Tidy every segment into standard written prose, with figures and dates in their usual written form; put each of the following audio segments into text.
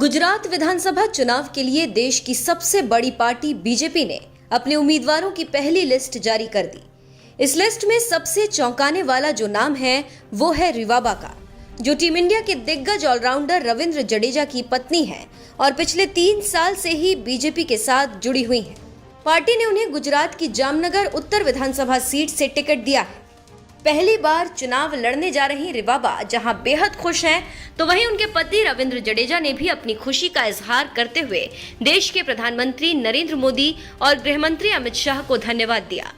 गुजरात विधानसभा चुनाव के लिए देश की सबसे बड़ी पार्टी बीजेपी ने अपने उम्मीदवारों की पहली लिस्ट जारी कर दी। इस लिस्ट में सबसे चौंकाने वाला जो नाम है वो है रिवाबा का, जो टीम इंडिया के दिग्गज ऑलराउंडर रविंद्र जडेजा की पत्नी है और पिछले 3 साल से ही बीजेपी के साथ जुड़ी हुई हैं। पार्टी ने उन्हें गुजरात की जामनगर उत्तर विधानसभा सीट से टिकट दिया है। पहली बार चुनाव लड़ने जा रही रिवाबा जहां बेहद खुश हैं, तो वहीं उनके पति रविंद्र जडेजा ने भी अपनी खुशी का इजहार करते हुए देश के प्रधानमंत्री नरेंद्र मोदी और गृहमंत्री अमित शाह को धन्यवाद दिया।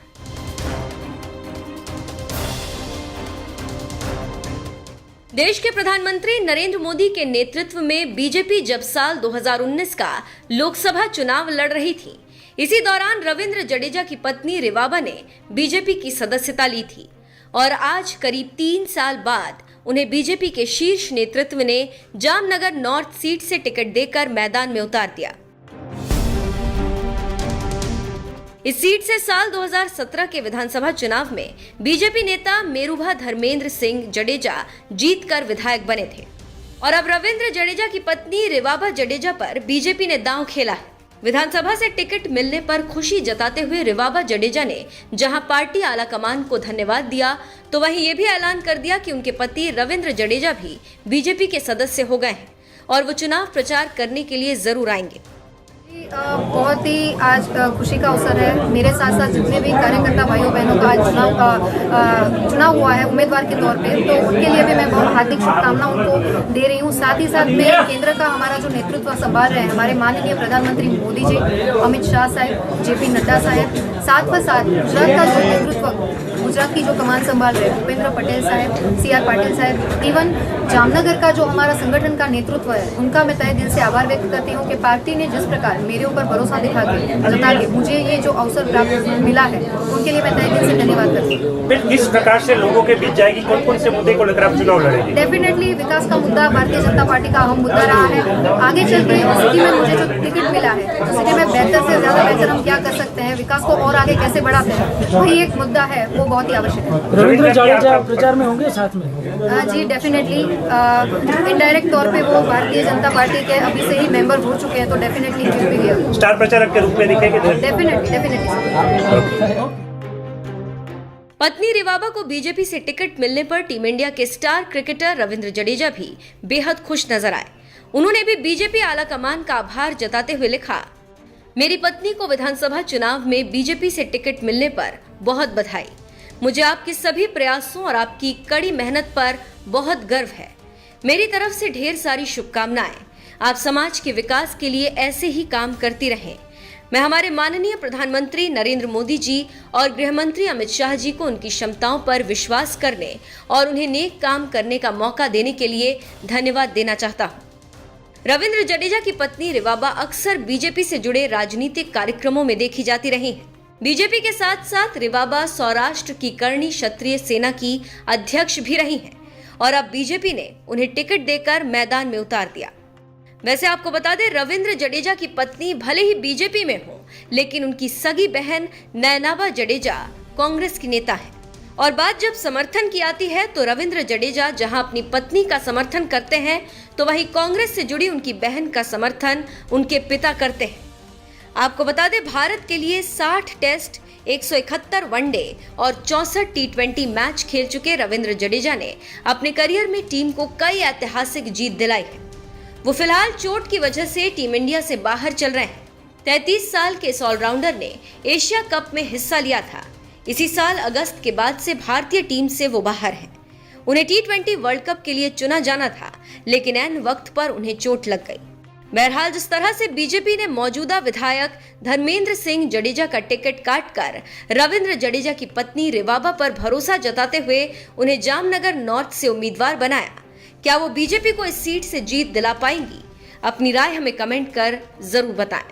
देश के प्रधानमंत्री नरेंद्र मोदी के नेतृत्व में बीजेपी जब साल 2019 का लोकसभा चुनाव लड़ रही थी, इसी दौरान रविंद्र जडेजा की पत्नी रिवाबा ने बीजेपी की सदस्यता ली थी और आज करीब 3 साल बाद उन्हें बीजेपी के शीर्ष नेतृत्व ने जामनगर नॉर्थ सीट से टिकट देकर मैदान में उतार दिया। इस सीट से साल 2017 के विधानसभा चुनाव में बीजेपी नेता मेरुभा धर्मेंद्र सिंह जडेजा जीतकर विधायक बने थे और अब रविंद्र जडेजा की पत्नी रिवाबा जडेजा पर बीजेपी ने दांव खेला है। विधानसभा से टिकट मिलने पर खुशी जताते हुए रिवाबा जडेजा ने जहां पार्टी आलाकमान को धन्यवाद दिया, तो वहीं ये भी ऐलान कर दिया कि उनके पति रविंद्र जडेजा भी बीजेपी के सदस्य हो गए हैं और वो चुनाव प्रचार करने के लिए जरूर आएंगे। बहुत ही आज खुशी का अवसर है। मेरे साथ साथ जितने भी कार्यकर्ता भाइयों बहनों का आज चुनाव हुआ है उम्मीदवार के तौर पे, तो उनके लिए भी मैं बहुत हार्दिक शुभकामनाएं उनको दे रही हूँ। साथ ही साथ में केंद्र का हमारा जो नेतृत्व संभाल रहे हैं हमारे माननीय प्रधानमंत्री मोदी जी, अमित शाह साहब, JP नड्डा साहब, साथ पर साथ गुजरात का जो नेतृत्व, गुजरात की जो कमान संभाल रहे हैं भूपेंद्र पटेल साहब, CR पाटिल साहब, इवन जामनगर का जो हमारा संगठन का नेतृत्व है, उनका मैं तहे दिल से आभार व्यक्त करती हूँ कि पार्टी ने जिस प्रकार मेरे ऊपर भरोसा जता के मुझे ये जो अवसर प्राप्त मिला है, उनके लिए मैं तहे दिल से धन्यवाद करती हूँ। किस प्रकार से लोगों के बीच जाएगी, कौन कौन से मुद्दे को लेकर आप चुनाव लड़ेंगे? डेफिनेटली विकास का मुद्दा भारतीय जनता पार्टी का अहम मुद्दा रहा है। आगे चल के सिटी में मुझे जो टिकट मिला है, सिटी में बेहतर से ज्यादा बेहतर हम क्या कर सकते हैं, विकास को और आगे कैसे बढ़ाते हैं, वही एक मुद्दा है, वो बहुत ही आवश्यक है। रविंद्र जडेजा प्रचार में होंगे साथ में? जी डेफिनेटली, इनडायरेक्ट तौर पे वो भारतीय जनता पार्टी के अभी से ही मेंबर हो चुके हैं, तो डेफिनेटली स्टार प्रचारक के रूप में दिखेंगे। डेफिनेटली। पत्नी रिवाबा को बीजेपी से टिकट मिलने पर टीम इंडिया के स्टार क्रिकेटर रविंद्र जडेजा भी बेहद खुश नजर आए। उन्होंने भी बीजेपी आलाकमान का आभार जताते हुए लिखा, मेरी पत्नी को विधानसभा चुनाव में बीजेपी से टिकट मिलने पर बहुत बधाई। मुझे आपके सभी प्रयासों और आपकी कड़ी मेहनत पर बहुत गर्व है। मेरी तरफ से ढेर सारी शुभकामनाएं। आप समाज के विकास के लिए ऐसे ही काम करती रहें। मैं हमारे माननीय प्रधानमंत्री नरेंद्र मोदी जी और गृहमंत्री अमित शाह जी को उनकी क्षमताओं पर विश्वास करने और उन्हें नेक काम करने का मौका देने के लिए धन्यवाद देना चाहता हूँ। रविंद्र जडेजा की पत्नी रिवाबा अक्सर बीजेपी से जुड़े राजनीतिक कार्यक्रमों में देखी जाती रही हैं। बीजेपी के साथ साथ रिवाबा सौराष्ट्र की कर्णी क्षत्रिय सेना की अध्यक्ष भी रही हैं और अब बीजेपी ने उन्हें टिकट देकर मैदान में उतार दिया। वैसे आपको बता दें, रविंद्र जडेजा की पत्नी भले ही बीजेपी में हो, लेकिन उनकी सगी बहन नयनाबा जडेजा कांग्रेस की नेता है और बात जब समर्थन की आती है तो रविंद्र जडेजा जहां अपनी पत्नी का समर्थन करते हैं, तो वहीं कांग्रेस से जुड़ी उनकी बहन का समर्थन उनके पिता करते हैं। आपको बता दें, भारत के लिए 60 टेस्ट, 171 वनडे और 64 T20 मैच खेल चुके रविंद्र जडेजा ने अपने करियर में टीम को कई ऐतिहासिक जीत दिलाई है। वो फिलहाल चोट की वजह से टीम इंडिया से बाहर चल रहे हैं। 33 साल के इस ऑलराउंडर ने एशिया कप में हिस्सा लिया था। इसी साल अगस्त के बाद से भारतीय टीम से वो बाहर हैं। उन्हें T20 वर्ल्ड कप के लिए चुना जाना था, लेकिन ऐन वक्त पर उन्हें चोट लग गई। बहरहाल, जिस तरह से बीजेपी ने मौजूदा विधायक धर्मेंद्र सिंह जडेजा का टिकट काटकर रविंद्र जडेजा की पत्नी रिवाबा पर भरोसा जताते हुए उन्हें जामनगर नॉर्थ से उम्मीदवार बनाया, क्या वो बीजेपी को इस सीट से जीत दिला पाएंगी? अपनी राय हमें कमेंट कर जरूर बताएं।